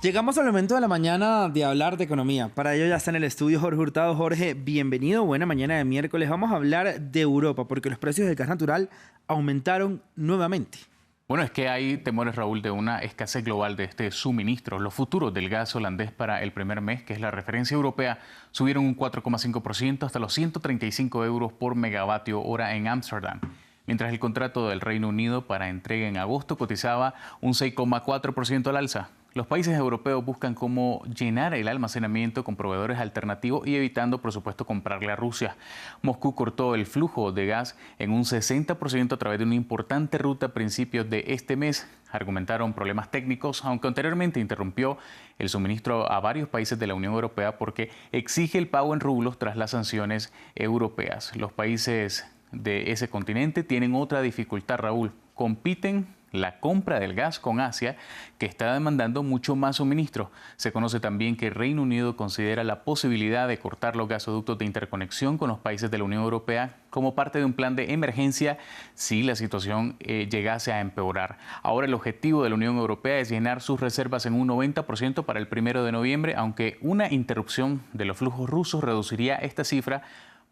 Llegamos al momento de la mañana de hablar de economía. Para ello ya está en el estudio Jorge Hurtado. Jorge, bienvenido. Buena mañana de miércoles. Vamos a hablar de Europa porque los precios del gas natural aumentaron nuevamente. Bueno, es que hay temores, Raúl, de una escasez global de este suministro. Los futuros del gas holandés para el primer mes, que es la referencia europea, subieron un 4,5% hasta los 135 euros por megavatio hora en Ámsterdam. Mientras el contrato del Reino Unido para entrega en agosto cotizaba un 6,4% al alza. Los países europeos buscan cómo llenar el almacenamiento con proveedores alternativos y evitando, por supuesto, comprarle a Rusia. Moscú cortó el flujo de gas en un 60% a través de una importante ruta a principios de este mes. Argumentaron problemas técnicos, aunque anteriormente interrumpió el suministro a varios países de la Unión Europea porque exige el pago en rublos tras las sanciones europeas. Los países de ese continente tienen otra dificultad, Raúl. Compiten la compra del gas con Asia, que está demandando mucho más suministro. Se conoce también que el Reino Unido considera la posibilidad de cortar los gasoductos de interconexión con los países de la Unión Europea como parte de un plan de emergencia si la situación llegase a empeorar. Ahora el objetivo de la Unión Europea es llenar sus reservas en un 90% para el 1 de noviembre, aunque una interrupción de los flujos rusos reduciría esta cifra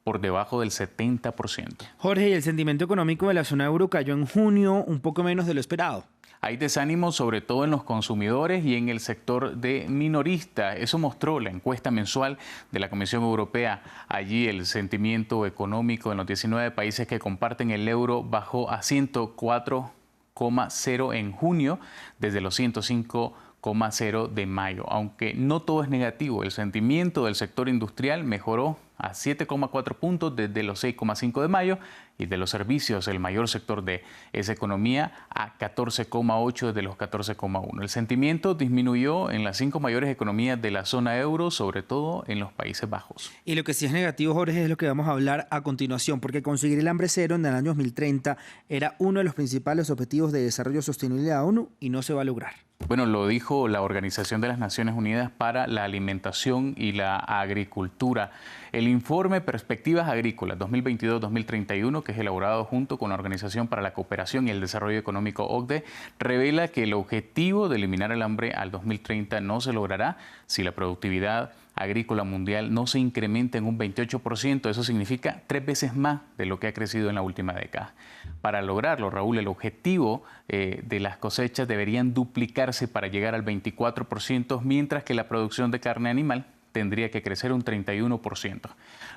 por debajo del 70%. Jorge, y el sentimiento económico de la zona euro cayó en junio un poco menos de lo esperado. Hay desánimo sobre todo en los consumidores y en el sector de minorista. Eso mostró la encuesta mensual de la Comisión Europea. Allí el sentimiento económico en los 19 países que comparten el euro bajó a 104,0 en junio desde los 105,0 de mayo. Aunque no todo es negativo, el sentimiento del sector industrial mejoró a 7,4 puntos desde los 6,5 de mayo y de los servicios, el mayor sector de esa economía, a 14,8 desde los 14,1. El sentimiento disminuyó en las 5 mayores economías de la zona euro, sobre todo en los Países Bajos. Y lo que sí es negativo, Jorge, es lo que vamos a hablar a continuación, porque conseguir el hambre cero en el año 2030 era uno de los principales objetivos de desarrollo sostenible de la ONU y no se va a lograr. Bueno, lo dijo la Organización de las Naciones Unidas para la Alimentación y la Agricultura. El informe Perspectivas Agrícolas 2022-2031, que es elaborado junto con la Organización para la Cooperación y el Desarrollo Económico OCDE, revela que el objetivo de eliminar el hambre al 2030 no se logrará si la productividad agrícola mundial no se incrementa en un 28%. Eso significa 3 veces más de lo que ha crecido en la última década. Para lograrlo, Raúl, el objetivo de las cosechas deberían duplicarse para llegar al 24%, mientras que la producción de carne animal tendría que crecer un 31%.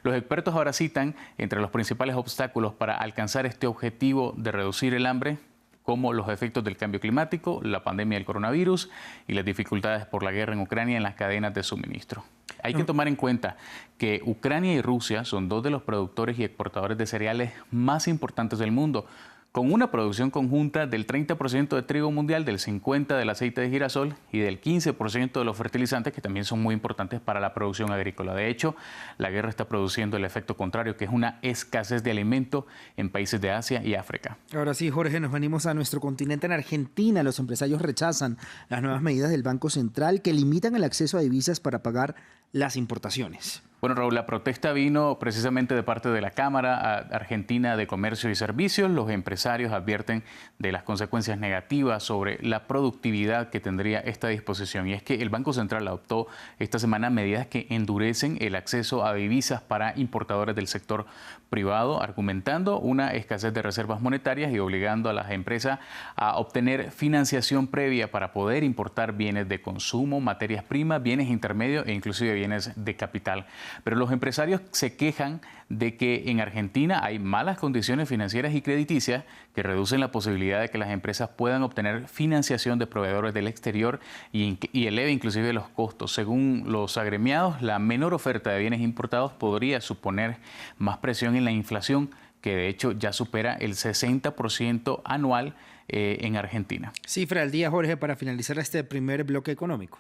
Los expertos ahora citan entre los principales obstáculos para alcanzar este objetivo de reducir el hambre como los efectos del cambio climático, la pandemia del coronavirus y las dificultades por la guerra en Ucrania en las cadenas de suministro. Hay que tomar en cuenta que Ucrania y Rusia son dos de los productores y exportadores de cereales más importantes del mundo, con una producción conjunta del 30% de trigo mundial, del 50% del aceite de girasol y del 15% de los fertilizantes, que también son muy importantes para la producción agrícola. De hecho, la guerra está produciendo el efecto contrario, que es una escasez de alimento en países de Asia y África. Ahora sí, Jorge, nos venimos a nuestro continente. En Argentina, los empresarios rechazan las nuevas medidas del Banco Central que limitan el acceso a divisas para pagar las importaciones. Bueno, Raúl, la protesta vino precisamente de parte de la Cámara Argentina de Comercio y Servicios. Los empresarios advierten de las consecuencias negativas sobre la productividad que tendría esta disposición. Y es que el Banco Central adoptó esta semana medidas que endurecen el acceso a divisas para importadores del sector privado, argumentando una escasez de reservas monetarias y obligando a las empresas a obtener financiación previa para poder importar bienes de consumo, materias primas, bienes intermedios e inclusive bienes de capital. Pero los empresarios se quejan de que en Argentina hay malas condiciones financieras y crediticias que reducen la posibilidad de que las empresas puedan obtener financiación de proveedores del exterior y eleve inclusive los costos. Según los agremiados, la menor oferta de bienes importados podría suponer más presión en la inflación, que de hecho ya supera el 60% anual en Argentina. Cifra del día, Jorge, para finalizar este primer bloque económico.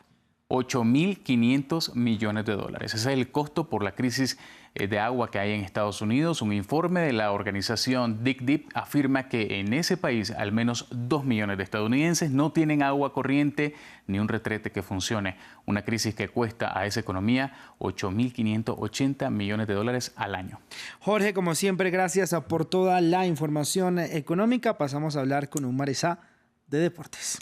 8.500 millones de dólares. Ese es el costo por la crisis de agua que hay en Estados Unidos. Un informe de la organización Dig Deep afirma que en ese país al menos 2 millones de estadounidenses no tienen agua corriente ni un retrete que funcione. Una crisis que cuesta a esa economía 8.580 millones de dólares al año. Jorge, como siempre, gracias por toda la información económica. Pasamos a hablar con Omar Essa de deportes.